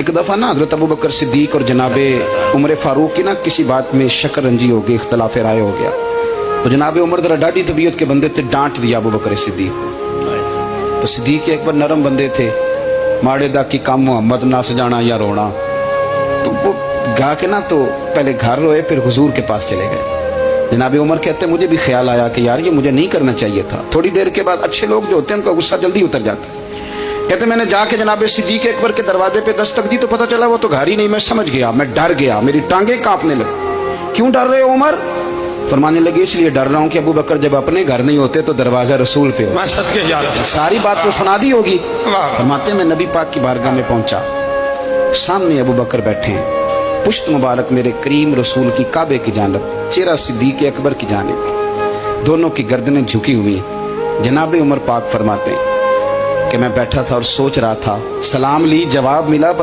एक दफ़ा ना हज़रत अबू बकर सिद्दीक और जनाबे उमर फारूक की ना किसी बात में शक्कर रंजी हो गई, इख्तलाफ राय हो गया। तो जनाब उमर ज़रा डाढ़ी तबीयत के बंदे थे, डांट दिया अबू बकर सिद्दीक को। तो सिद्दीक एक बार नरम बंदे थे, माड़े दा की काम मोहम्मद नस जाना या रोना। तो वो गा के ना तो पहले घर रोए, फिर हुजूर के पास चले गए। जनाब उमर कहते मुझे भी ख्याल आया कि यार ये मुझे नहीं करना चाहिए था। थोड़ी देर के बाद अच्छे लोग जो होते हैं उनका गुस्सा जल्दी उतर जाता है। कहते मैंने जाके जनाब सिद्दीक अकबर के दरवाजे पे दस्तक दी तो पता चला वो तो घर ही नहीं। मैं समझ गया, मैं डर गया, मेरी टांगें कांपने लगी। क्यों डर रहे हो उमर? फरमाने लगे इसलिए डर रहा हूँ कि अबू बकर जब अपने घर नहीं होते तो दरवाजा रसूल पे हो। सारी बात तो सुना दी होगी। फरमाते मैं नबी पाक की बारगाह में पहुंचा, सामने अबू बकर बैठे हैं, पुश्त मुबारक मेरे करीम रसूल की काबे की जानब, चेहरा सिद्दीक अकबर की जानब, दोनों की गर्दनें झुकी हुई। जनाब उमर पाक फरमाते कि मैं बैठा था और सोच रहा था, सलाम ली, जवाब मिला पर